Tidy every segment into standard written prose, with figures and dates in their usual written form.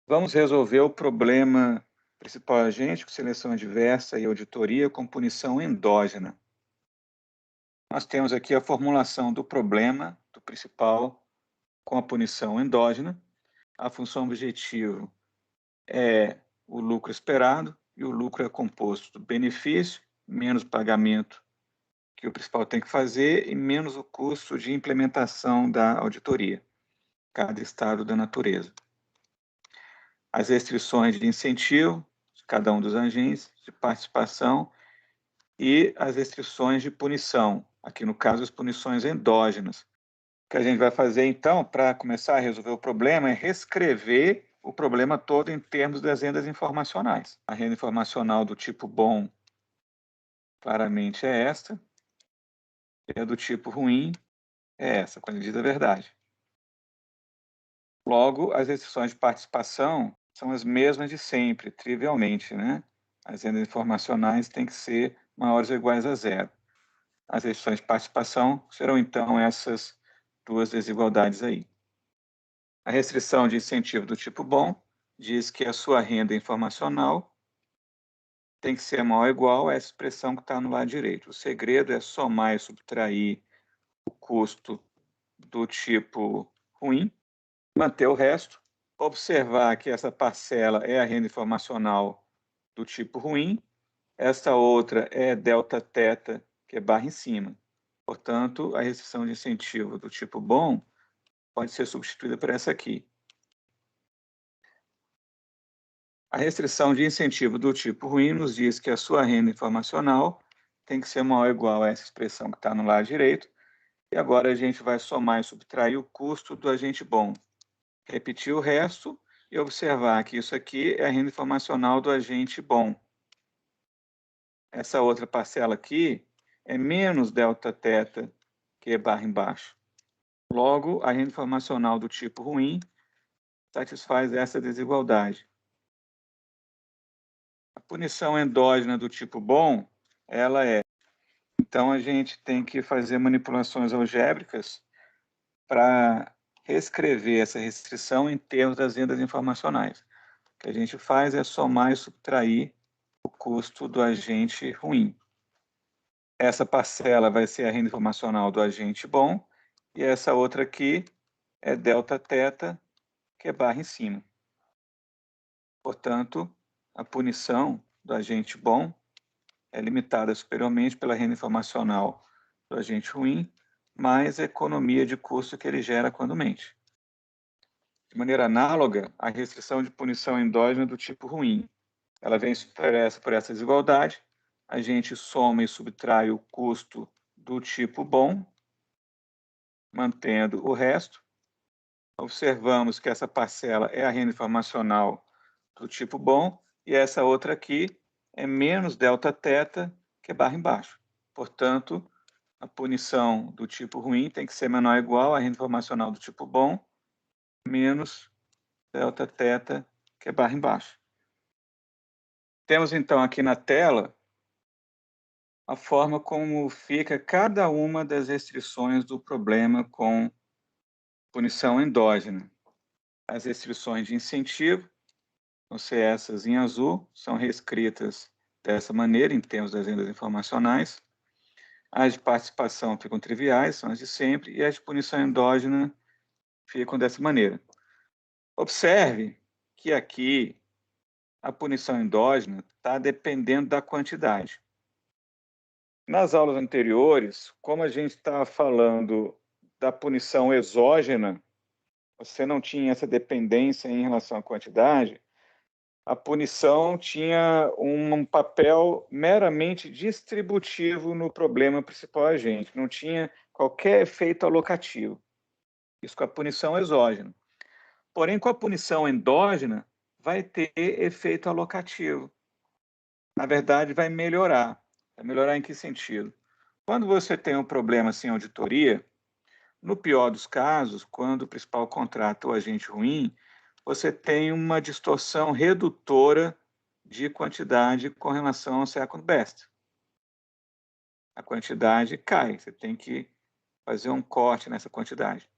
Vamos resolver o problema principal agente com seleção adversa e auditoria com punição endógena. Nós temos aqui a formulação do problema do principal com a punição endógena. A função objetivo é o lucro esperado e o lucro é composto do benefício menos o pagamento que o principal tem que fazer e menos o custo de implementação da auditoria, cada estado da natureza. As restrições de incentivo de cada um dos agentes, de participação e as restrições de punição, aqui no caso as punições endógenas. O que a gente vai fazer então, para começar a resolver o problema, é reescrever o problema todo em termos das rendas informacionais. A renda informacional do tipo bom, claramente é esta, e a do tipo ruim é essa, com a medida verdade. Logo, as restrições de participação são as mesmas de sempre, trivialmente, né? As rendas informacionais têm que ser maiores ou iguais a zero. As restrições de participação serão, então, essas duas desigualdades aí. A restrição de incentivo do tipo bom diz que a sua renda informacional tem que ser maior ou igual a essa expressão que está no lado direito. O segredo é somar e subtrair o custo do tipo ruim, manter o resto, observar que essa parcela é a renda informacional do tipo ruim, esta outra é delta teta, que é barra em cima. Portanto, a restrição de incentivo do tipo bom pode ser substituída por essa aqui. A restrição de incentivo do tipo ruim nos diz que a sua renda informacional tem que ser maior ou igual a essa expressão que está no lado direito. E agora a gente vai somar e subtrair o custo do agente bom. Repetir o resto e observar que isso aqui é a renda informacional do agente bom. Essa outra parcela aqui é menos delta teta, que é barra embaixo. Logo, a renda informacional do tipo ruim satisfaz essa desigualdade. A punição endógena do tipo bom, ela é... Então, a gente tem que fazer manipulações algébricas para reescrever essa restrição em termos das rendas informacionais. O que a gente faz é somar e subtrair o custo do agente ruim. Essa parcela vai ser a renda informacional do agente bom, e essa outra aqui é delta teta, que é barra em cima. Portanto, a punição do agente bom é limitada superiormente pela renda informacional do agente ruim, mais a economia de custo que ele gera quando mente. De maneira análoga, a restrição de punição endógena do tipo ruim. Ela vem expressa por essa desigualdade, a gente soma e subtrai o custo do tipo bom, mantendo o resto. Observamos que essa parcela é a renda informacional do tipo bom, e essa outra aqui é menos delta teta, que é barra embaixo. Portanto, a punição do tipo ruim tem que ser menor ou igual à renda informacional do tipo bom, menos delta teta, que é barra embaixo. Temos então aqui na tela a forma como fica cada uma das restrições do problema com punição endógena. As restrições de incentivo, vão ser essas em azul, são reescritas dessa maneira em termos das rendas informacionais. As de participação ficam triviais, são as de sempre, e as de punição endógena ficam dessa maneira. Observe que aqui a punição endógena está dependendo da quantidade. Nas aulas anteriores, como a gente estava falando da punição exógena, você não tinha essa dependência em relação à quantidade, a punição tinha um papel meramente distributivo no problema principal agente, não tinha qualquer efeito alocativo. Isso com a punição exógena. Porém, com a punição endógena, vai ter efeito alocativo. Na verdade, vai melhorar. Vai melhorar em que sentido? Quando você tem um problema sem auditoria, no pior dos casos, quando o principal contrata o agente ruim, você tem uma distorção redutora de quantidade com relação ao second best. A quantidade cai, você tem que fazer um corte nessa quantidade.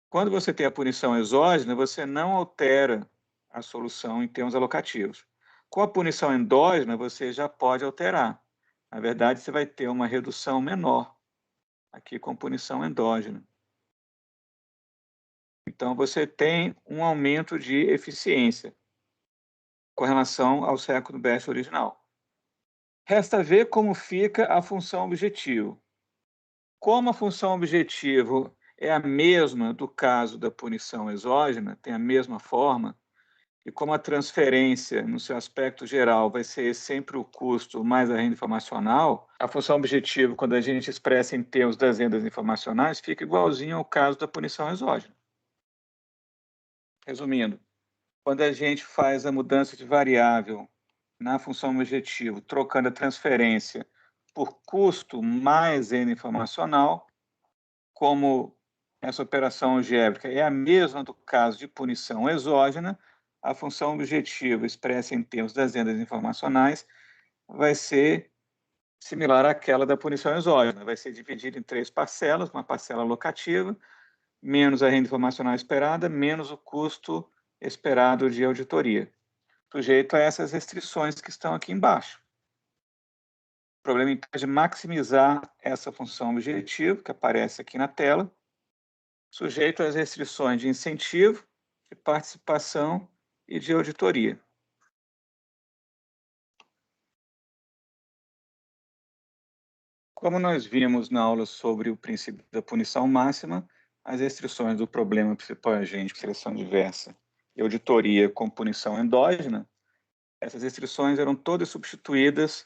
Quando você tem a punição exógena, você não altera a solução em termos alocativos. Com a punição endógena, você já pode alterar. Na verdade, você vai ter uma redução menor aqui com punição endógena. Então, você tem um aumento de eficiência com relação ao século BEST original. Resta ver como fica a função objetivo. Como a função objetivo é a mesma do caso da punição exógena, tem a mesma forma, e como a transferência, no seu aspecto geral, vai ser sempre o custo mais a renda informacional, a função objetivo, quando a gente expressa em termos das rendas informacionais, fica igualzinho ao caso da punição exógena. Resumindo, quando a gente faz a mudança de variável na função objetivo, trocando a transferência por custo mais renda informacional, como essa operação algébrica é a mesma do caso de punição exógena, a função objetivo expressa em termos das rendas informacionais vai ser similar àquela da punição exógena. Vai ser dividida em 3 parcelas, uma parcela alocativa, menos a renda informacional esperada, menos o custo esperado de auditoria, sujeito a essas restrições que estão aqui embaixo. O problema então é de maximizar essa função objetivo, que aparece aqui na tela, sujeito às restrições de incentivo, de participação e de auditoria. Como nós vimos na aula sobre o princípio da punição máxima, as restrições do problema principal agente, seleção diversa e auditoria com punição endógena, essas restrições eram todas substituídas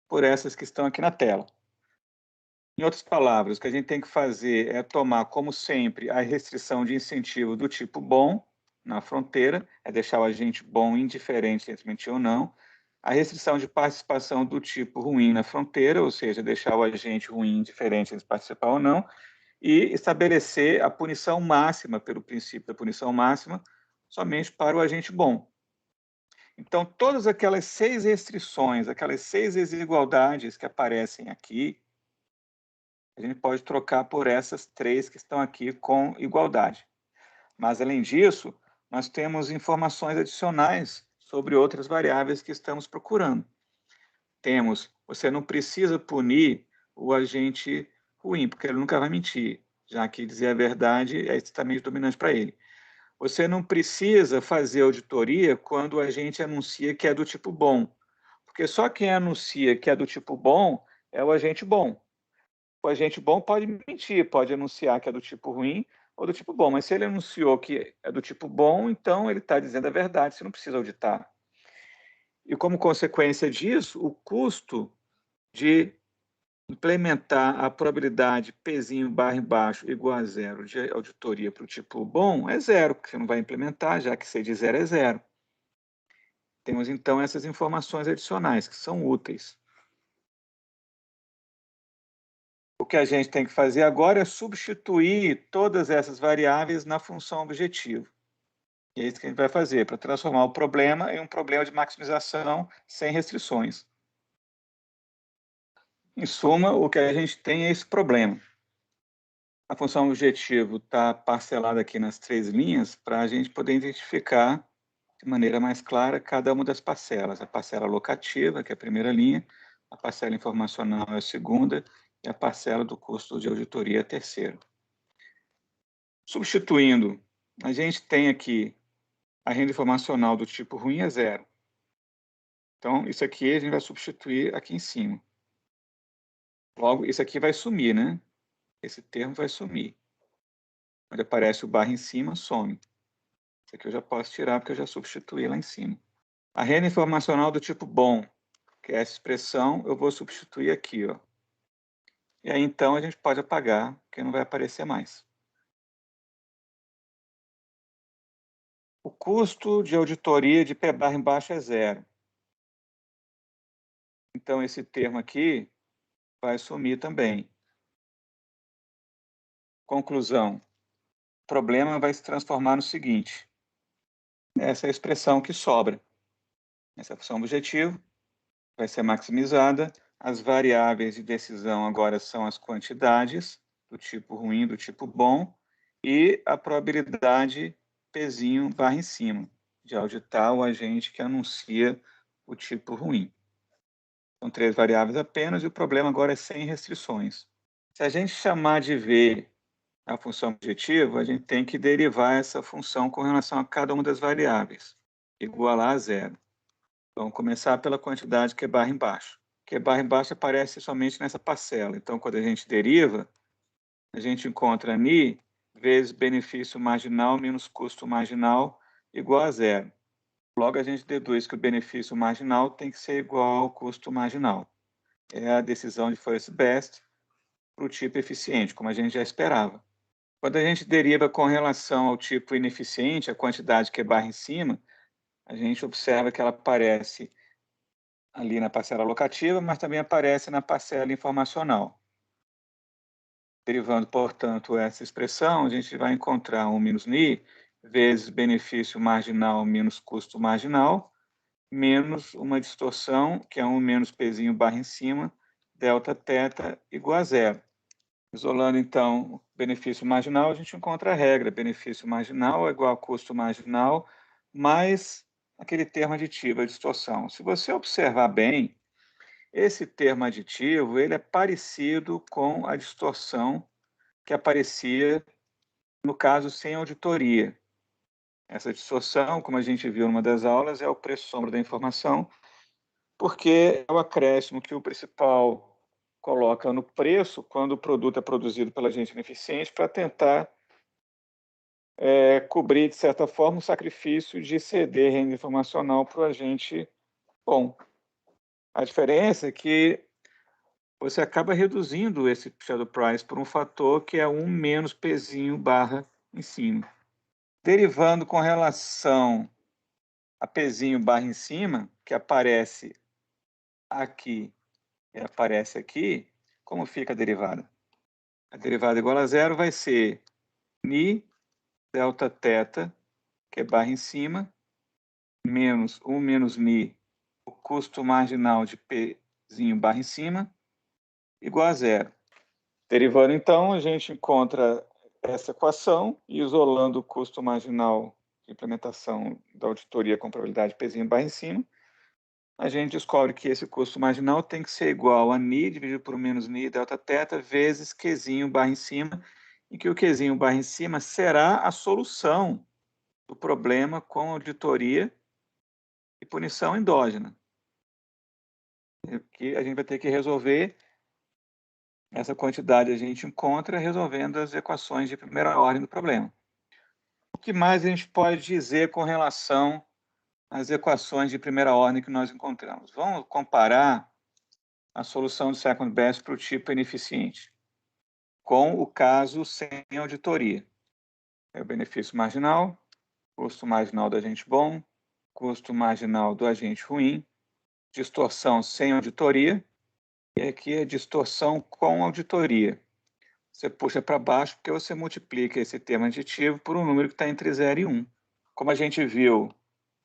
por essas que estão aqui na tela. Em outras palavras, o que a gente tem que fazer é tomar, como sempre, a restrição de incentivo do tipo bom na fronteira, é deixar o agente bom indiferente entre mentir ou não. A restrição de participação do tipo ruim na fronteira, ou seja, deixar o agente ruim indiferente entre participar ou não. E estabelecer a punição máxima, pelo princípio da punição máxima, somente para o agente bom. Então, todas aquelas 6 restrições, aquelas 6 desigualdades que aparecem aqui, a gente pode trocar por essas 3 que estão aqui com igualdade. Mas, além disso, nós temos informações adicionais sobre outras variáveis que estamos procurando. Temos, você não precisa punir o agente ruim, porque ele nunca vai mentir, já que dizer a verdade é extremamente dominante para ele. Você não precisa fazer auditoria quando o agente anuncia que é do tipo bom, porque só quem anuncia que é do tipo bom é o agente bom. O agente bom pode mentir, pode anunciar que é do tipo ruim ou do tipo bom, mas se ele anunciou que é do tipo bom, então ele está dizendo a verdade, você não precisa auditar. E como consequência disso, o custo de implementar a probabilidade Pzinho barra embaixo igual a zero de auditoria para o tipo bom é zero, porque você não vai implementar, já que C de zero é zero. Temos então essas informações adicionais que são úteis. O que a gente tem que fazer agora é substituir todas essas variáveis na função objetivo. E é isso que a gente vai fazer, para transformar o problema em um problema de maximização sem restrições. Em suma, o que a gente tem é esse problema. A função objetivo está parcelada aqui nas 3 linhas para a gente poder identificar de maneira mais clara cada uma das parcelas. A parcela locativa, que é a primeira linha, a parcela informacional é a segunda e a parcela do custo de auditoria é a terceira. Substituindo, a gente tem aqui a renda informacional do tipo ruim é zero. Então, isso aqui a gente vai substituir aqui em cima. Logo, isso aqui vai sumir, né? Esse termo vai sumir. Onde aparece o barra em cima, some. Isso aqui eu já posso tirar, porque eu já substituí lá em cima. A renda informacional do tipo bom, que é essa expressão, eu vou substituir aqui, ó. E aí, então, a gente pode apagar, porque não vai aparecer mais. O custo de auditoria de P barra embaixo é zero. Então, esse termo aqui vai sumir também. Conclusão. O problema vai se transformar no seguinte. Essa é a expressão que sobra. Essa função objetivo vai ser maximizada. As variáveis de decisão agora são as quantidades, do tipo ruim, do tipo bom, e a probabilidade Pzinho barra em cima. de auditar o agente que anuncia o tipo ruim. São 3 variáveis apenas e o problema agora é sem restrições. Se a gente chamar de V a função objetivo, a gente tem que derivar essa função com relação a cada uma das variáveis, igualar a zero. Vamos começar pela quantidade que é barra embaixo. Que barra embaixo aparece somente nessa parcela. Então, quando a gente deriva, a gente encontra ni vezes benefício marginal menos custo marginal igual a zero. Logo, a gente deduz que o benefício marginal tem que ser igual ao custo marginal. É a decisão de first best para o tipo eficiente, como a gente já esperava. Quando a gente deriva com relação ao tipo ineficiente, a quantidade que é barra em cima, a gente observa que ela aparece ali na parcela locativa, mas também aparece na parcela informacional. Derivando, portanto, essa expressão, a gente vai encontrar 1 menos ni vezes benefício marginal menos custo marginal, menos uma distorção, que é 1 menos Pzinho barra em cima, delta θ igual a zero. Isolando, então, o benefício marginal, a gente encontra a regra. Benefício marginal é igual a custo marginal mais aquele termo aditivo, a distorção. Se você observar bem, esse termo aditivo ele é parecido com a distorção que aparecia no caso sem auditoria. Essa distorção, como a gente viu numa das aulas, é o preço sombra da informação, porque é o acréscimo que o principal coloca no preço quando o produto é produzido pela agente ineficiente para tentar cobrir, de certa forma, o sacrifício de ceder renda informacional para o agente bom. A diferença é que você acaba reduzindo esse shadow price por um fator que é 1 menos Pzinho barra em cima. Derivando com relação a Pzinho barra em cima, que aparece aqui e aparece aqui, como fica a derivada? A derivada igual a zero vai ser ni delta θ, que é barra em cima, menos 1 menos ni, o custo marginal de Pzinho barra em cima, igual a zero. Derivando, então, a gente encontra essa equação e isolando o custo marginal de implementação da auditoria com probabilidade Pzinho barra em cima, a gente descobre que esse custo marginal tem que ser igual a ni dividido por menos ni delta θ vezes Qzinho barra em cima, e que o Qzinho barra em cima será a solução do problema com auditoria e punição endógena. Que a gente vai ter que resolver essa quantidade, a gente encontra resolvendo as equações de primeira ordem do problema. O que mais a gente pode dizer com relação às equações de primeira ordem que nós encontramos? Vamos comparar a solução de second best para o tipo ineficiente com o caso sem auditoria. É o benefício marginal, custo marginal do agente bom, custo marginal do agente ruim, distorção sem auditoria, e aqui é distorção com auditoria. Você puxa para baixo porque você multiplica esse termo aditivo por um número que está entre 0 e 1. Como a gente viu,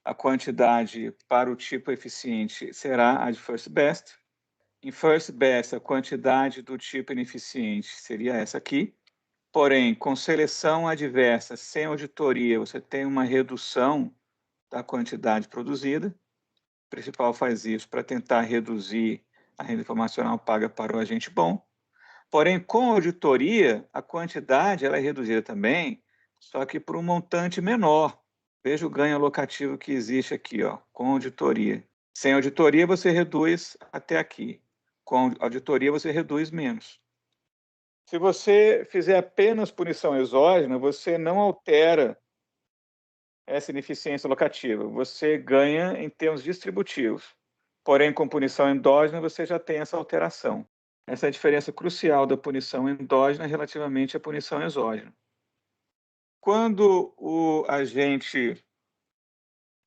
a quantidade para o tipo eficiente será a de first best. Em first best, a quantidade do tipo ineficiente seria essa aqui. Porém, com seleção adversa, sem auditoria, você tem uma redução da quantidade produzida. O principal faz isso para tentar reduzir a renda informacional paga para o agente bom. Porém, com auditoria, a quantidade ela é reduzida também, só que por um montante menor. Veja o ganho alocativo que existe aqui, ó, com auditoria. Sem auditoria, você reduz até aqui. Com auditoria, você reduz menos. Se você fizer apenas punição exógena, você não altera essa ineficiência locativa. Você ganha em termos distributivos. Porém, com punição endógena, você já tem essa alteração. Essa é a diferença crucial da punição endógena relativamente à punição exógena. Quando o agente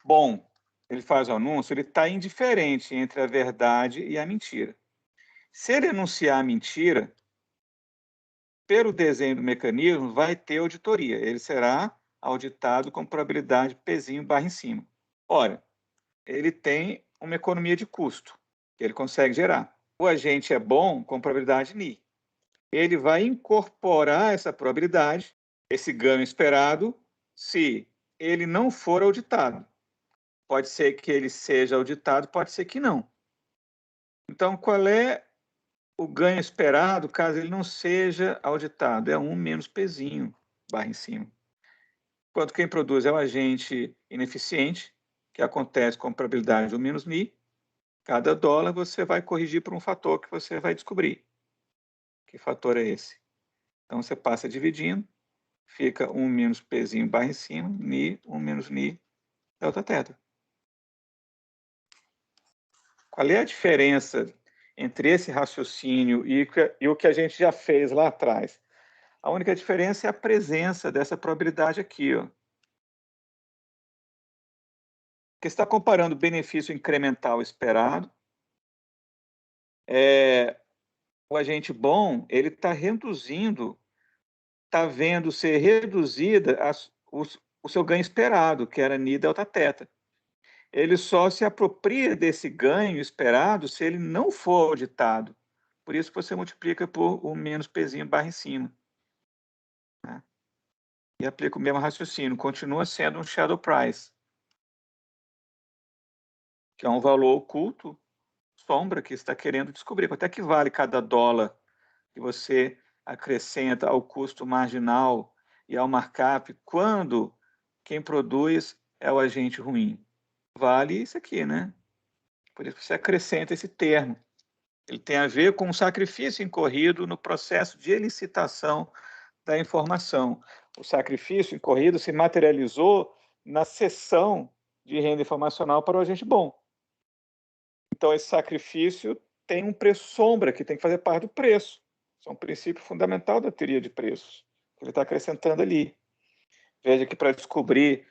bom ele faz o anúncio, ele está indiferente entre a verdade e a mentira. Se ele anunciar a mentira, pelo desenho do mecanismo, vai ter auditoria. Ele será auditado com probabilidade Pzinho barra em cima. Ora, ele tem uma economia de custo, que ele consegue gerar. O agente é bom com probabilidade ni. Ele vai incorporar essa probabilidade, esse ganho esperado, se ele não for auditado. Pode ser que ele seja auditado, pode ser que não. Então, qual é o ganho esperado caso ele não seja auditado? É 1 menos Pzinho, barra em cima. Enquanto quem produz é o agente ineficiente, que acontece com probabilidade de 1 menos μ. Cada dólar você vai corrigir por um fator que você vai descobrir. Que fator é esse? Então, você passa dividindo, fica 1 menos Pzinho barra em cima, μ, 1 menos μ, delta θ. Qual é a diferença entre esse raciocínio e o que a gente já fez lá atrás? A única diferença é a presença dessa probabilidade aqui, ó. Porque está comparando o benefício incremental esperado. O agente bom, ele está reduzindo, está vendo ser reduzida o seu ganho esperado, que era Ni delta θ. Ele só se apropria desse ganho esperado se ele não for auditado. Por isso você multiplica por 1 menos Pzinho barra em cima. Né? E aplica o mesmo raciocínio. Continua sendo um shadow price, que é um valor oculto, sombra, que está querendo descobrir. Quanto é que vale cada dólar que você acrescenta ao custo marginal e ao markup quando quem produz é o agente ruim? Vale isso aqui, né? Por isso você acrescenta esse termo. Ele tem a ver com o sacrifício incorrido no processo de elicitação da informação. O sacrifício incorrido se materializou na cessão de renda informacional para o agente bom. Então, esse sacrifício tem um preço sombra, que tem que fazer parte do preço. Isso é um princípio fundamental da teoria de preços, que ele está acrescentando ali. Veja que para descobrir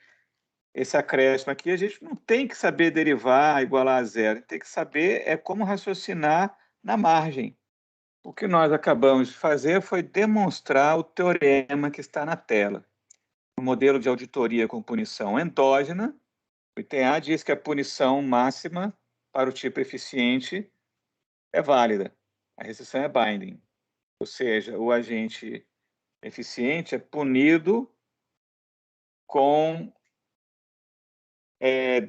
esse acréscimo aqui, a gente não tem que saber derivar, igualar a zero. Tem que saber como raciocinar na margem. O que nós acabamos de fazer foi demonstrar o teorema que está na tela. O modelo de auditoria com punição endógena, o ITA diz que a punição máxima para o tipo eficiente é válida. A restrição é binding. Ou seja, o agente eficiente é punido com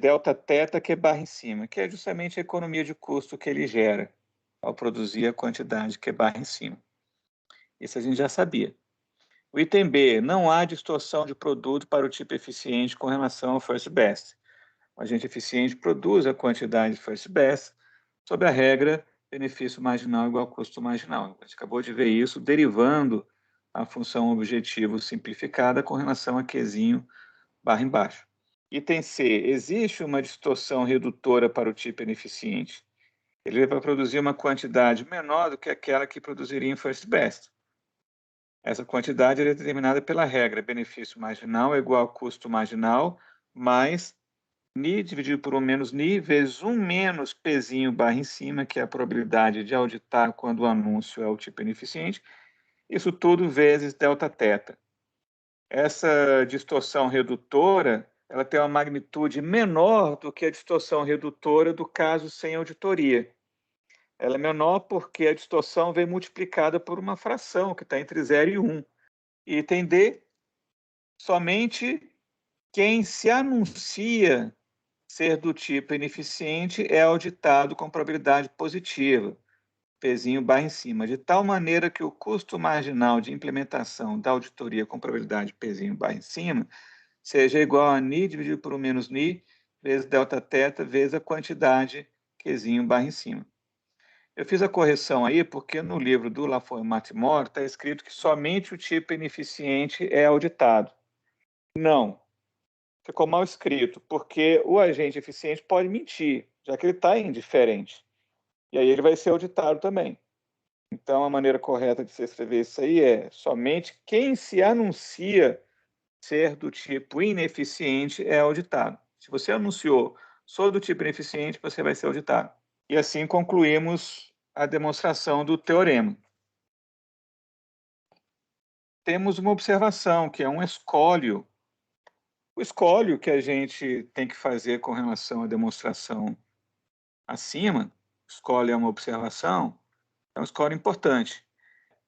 delta θ, que é barra em cima, que é justamente a economia de custo que ele gera ao produzir a quantidade que é barra em cima. Isso a gente já sabia. O item B, não há distorção de produto para o tipo eficiente com relação ao first best. O agente eficiente produz a quantidade de first best sob a regra benefício marginal igual a custo marginal. A gente acabou de ver isso derivando a função objetivo simplificada com relação a Qzinho barra embaixo. Item C, existe uma distorção redutora para o tipo ineficiente. Ele vai produzir uma quantidade menor do que aquela que produziria em first best. Essa quantidade é determinada pela regra benefício marginal é igual a custo marginal mais Ni dividido por 1 menos Ni vezes 1 menos Pzinho barra em cima, que é a probabilidade de auditar quando o anúncio é o tipo ineficiente. Isso tudo vezes delta θ. Essa distorção redutora, ela tem uma magnitude menor do que a distorção redutora do caso sem auditoria. Ela é menor porque a distorção vem multiplicada por uma fração que está entre 0 e 1. Item D, somente quem se anuncia ser do tipo ineficiente é auditado com probabilidade positiva, Pzinho barra em cima, de tal maneira que o custo marginal de implementação da auditoria com probabilidade Pzinho barra em cima seja igual a Ni dividido por 1 menos Ni vezes delta θ vezes a quantidade Qzinho barra em cima. Eu fiz a correção aí porque no livro do Lafont-Matimore está escrito que somente o tipo ineficiente é auditado. Não. Ficou mal escrito, porque o agente eficiente pode mentir, já que ele está indiferente. E aí ele vai ser auditado também. Então, a maneira correta de se escrever isso aí é somente quem se anuncia ser do tipo ineficiente é auditado. Se você anunciou sou do tipo ineficiente, você vai ser auditado. E assim concluímos a demonstração do teorema. Temos uma observação, que é um escólio. O escólio que a gente tem que fazer com relação à demonstração acima, escolhe uma observação, é um score importante.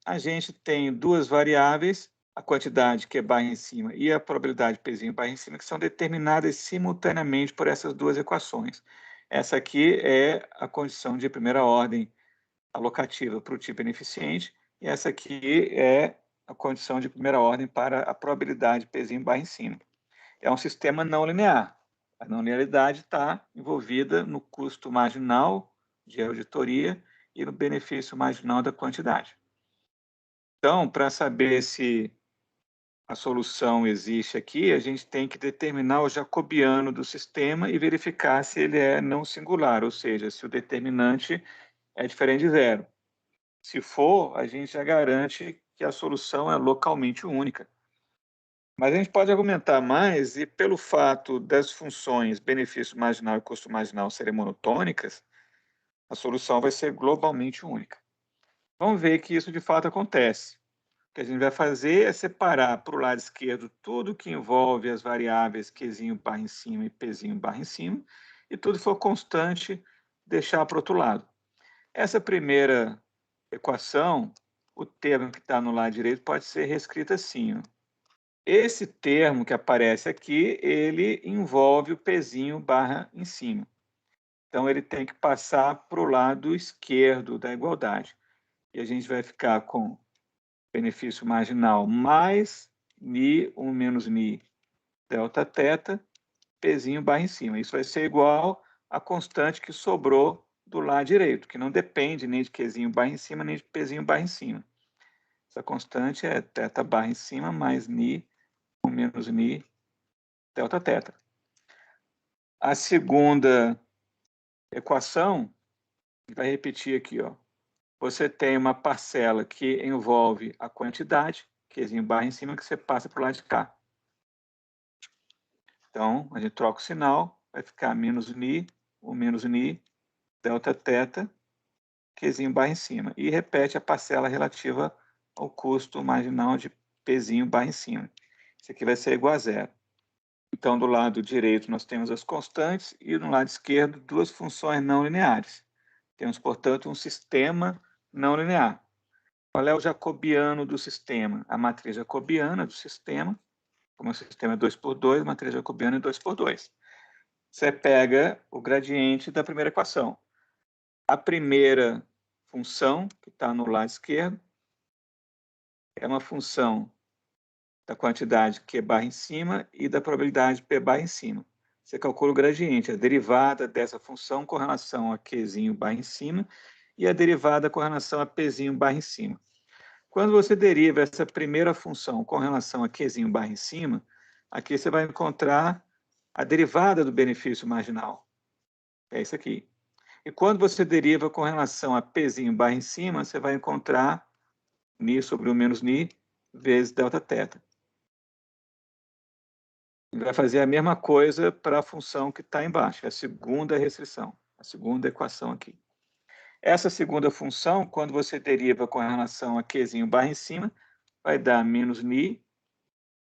A gente tem duas variáveis, a quantidade Q barra em cima e a probabilidade Pzinho barra em cima, que são determinadas simultaneamente por essas duas equações. Essa aqui é a condição de primeira ordem alocativa para o tipo ineficiente, e essa aqui é a condição de primeira ordem para a probabilidade Pzinho barra em cima. É um sistema não linear. A não linearidade está envolvida no custo marginal de auditoria e no benefício marginal da quantidade. Então, para saber se a solução existe aqui, a gente tem que determinar o jacobiano do sistema e verificar se ele é não singular, ou seja, se o determinante é diferente de zero. Se for, a gente já garante que a solução é localmente única. Mas a gente pode argumentar mais, e pelo fato das funções benefício marginal e custo marginal serem monotônicas, a solução vai ser globalmente única. Vamos ver que isso de fato acontece. O que a gente vai fazer é separar para o lado esquerdo tudo que envolve as variáveis Qzinho barra em cima e Pzinho barra em cima, e tudo for constante, deixar para o outro lado. Essa primeira equação, o termo que está no lado direito pode ser reescrito assim, ó. Esse termo que aparece aqui, ele envolve o Pzinho barra em cima. Então, ele tem que passar para o lado esquerdo da igualdade. E a gente vai ficar com benefício marginal mais mi 1 menos mi delta θ, Pzinho barra em cima. Isso vai ser igual à constante que sobrou do lado direito, que não depende nem de Qzinho barra em cima, nem de Pzinho barra em cima. Essa constante é θ barra em cima mais mi 1 menos mi delta θ. A segunda equação, vai repetir aqui, ó. Você tem uma parcela que envolve a quantidade, Qzinho barra em cima, que você passa para o lado de cá. Então, a gente troca o sinal, vai ficar menos mi, o menos mi, delta θ, Qzinho barra em cima. E repete a parcela relativa ao custo marginal de Pzinho barra em cima. Isso aqui vai ser igual a zero. Então, do lado direito, nós temos as constantes e no lado esquerdo, duas funções não lineares. Temos, portanto, um sistema não linear. Qual é o jacobiano do sistema? A matriz jacobiana do sistema, como o sistema é 2×2, a matriz jacobiana é 2×2. Você pega o gradiente da primeira equação. A primeira função, que está no lado esquerdo, é uma função da quantidade Q barra em cima e da probabilidade P barra em cima. Você calcula o gradiente, a derivada dessa função com relação a Qzinho barra em cima e a derivada com relação a Pzinho barra em cima. Quando você deriva essa primeira função com relação a Qzinho barra em cima, aqui você vai encontrar a derivada do benefício marginal. É isso aqui. E quando você deriva com relação a Pzinho barra em cima, você vai encontrar mi sobre 1 menos mi vezes delta θ. Vai fazer a mesma coisa para a função que está embaixo, a segunda restrição, a segunda equação aqui. Essa segunda função, quando você deriva com relação a Qzinho barra em cima, vai dar menos mi,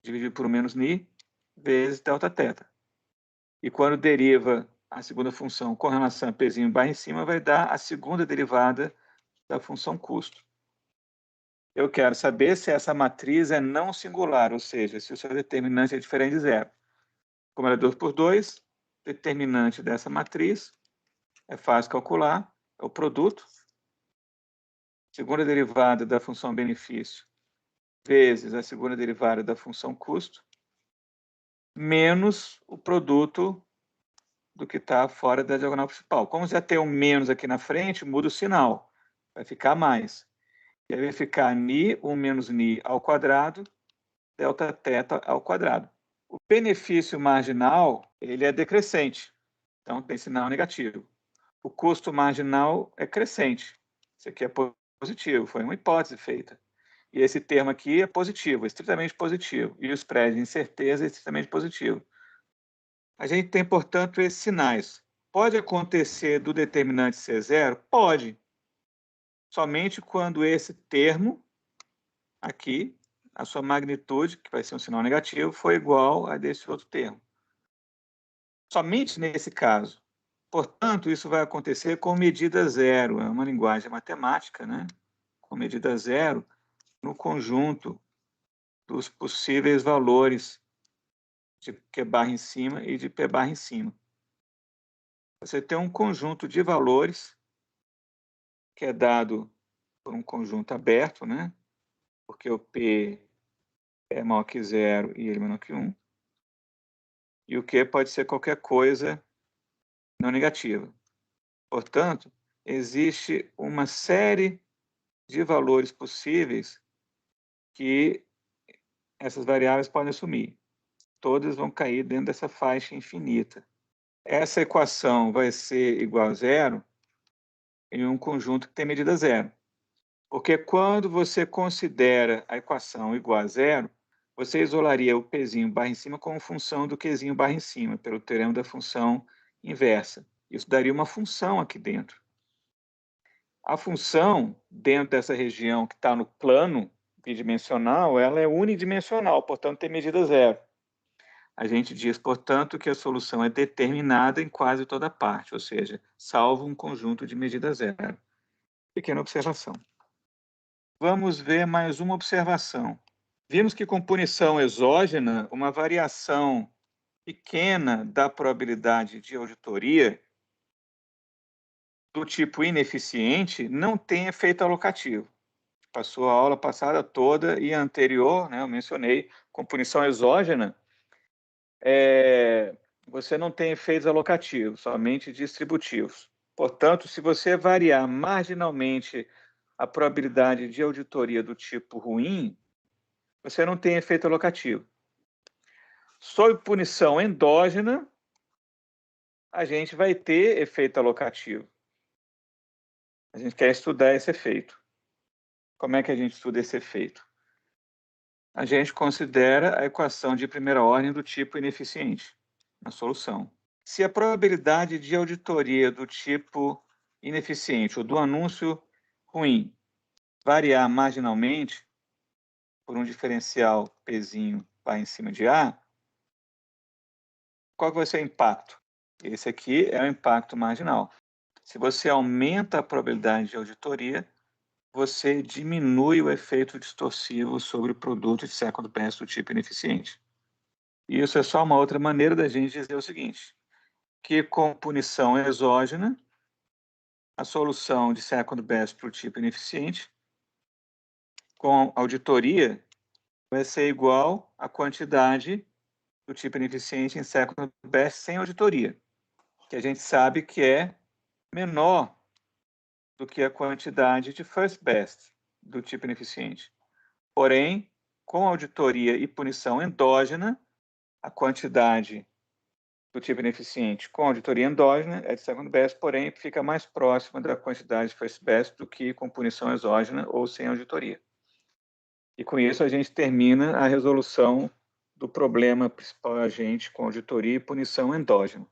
dividido por menos mi, vezes delta θ. E quando deriva a segunda função com relação a Pzinho barra em cima, vai dar a segunda derivada da função custo. Eu quero saber se essa matriz é não singular, ou seja, se o seu determinante é diferente de zero. Como ela é 2×2, determinante dessa matriz é fácil calcular, é o produto, segunda derivada da função benefício, vezes a segunda derivada da função custo, menos o produto do que está fora da diagonal principal. Como já tem um menos aqui na frente, muda o sinal, vai ficar mais. E aí vai ficar mi, 1 menos mi ao quadrado, delta θ ao quadrado. O benefício marginal, ele é decrescente, então tem sinal negativo. O custo marginal é crescente. Isso aqui é positivo, foi uma hipótese feita. E esse termo aqui é positivo, estritamente positivo. E o spread de incerteza é estritamente positivo. A gente tem, portanto, esses sinais. Pode acontecer do determinante ser zero? Pode. Somente quando esse termo aqui, a sua magnitude, que vai ser um sinal negativo, for igual a desse outro termo. Somente nesse caso. Portanto, isso vai acontecer com medida zero. É uma linguagem matemática, né? Com medida zero no conjunto dos possíveis valores de Q barra em cima e de P barra em cima. Você tem um conjunto de valores que é dado por um conjunto aberto, né? Porque o P é maior que zero e ele é menor que 1. E o Q pode ser qualquer coisa não negativa. Portanto, existe uma série de valores possíveis que essas variáveis podem assumir. Todas vão cair dentro dessa faixa infinita. Essa equação vai ser igual a zero em um conjunto que tem medida zero. Porque quando você considera a equação igual a zero, você isolaria o Pzinho barra em cima como função do Qzinho barra em cima, pelo teorema da função inversa. Isso daria uma função aqui dentro. A função, dentro dessa região que está no plano bidimensional, ela é unidimensional, portanto tem medida zero. A gente diz, portanto, que a solução é determinada em quase toda parte, ou seja, salvo um conjunto de medida zero. Pequena observação. Vamos ver mais uma observação. Vimos que com punição exógena, uma variação pequena da probabilidade de auditoria do tipo ineficiente não tem efeito alocativo. Passou a aula passada toda e a anterior, né, eu mencionei, com punição exógena, você não tem efeitos alocativos, somente distributivos. Portanto, se você variar marginalmente a probabilidade de auditoria do tipo ruim, você não tem efeito alocativo. Sob punição endógena, a gente vai ter efeito alocativo. A gente quer estudar esse efeito. Como é que a gente estuda esse efeito? A gente considera a equação de primeira ordem do tipo ineficiente na solução. Se a probabilidade de auditoria do tipo ineficiente ou do anúncio ruim variar marginalmente por um diferencial Pzinho vai em cima de A, qual vai ser o impacto? Esse aqui é o impacto marginal. Se você aumenta a probabilidade de auditoria, você diminui o efeito distorsivo sobre o produto de second best do tipo ineficiente. E isso é só uma outra maneira da gente dizer o seguinte, que com punição exógena, a solução de second best para o tipo ineficiente, com auditoria, vai ser igual à quantidade do tipo ineficiente em second best sem auditoria, que a gente sabe que é menor do que a quantidade de first best do tipo ineficiente. Porém, com auditoria e punição endógena, a quantidade do tipo ineficiente com auditoria endógena é de second best, porém fica mais próxima da quantidade de first best do que com punição exógena ou sem auditoria. E com isso a gente termina a resolução do problema principal agente com auditoria e punição endógena.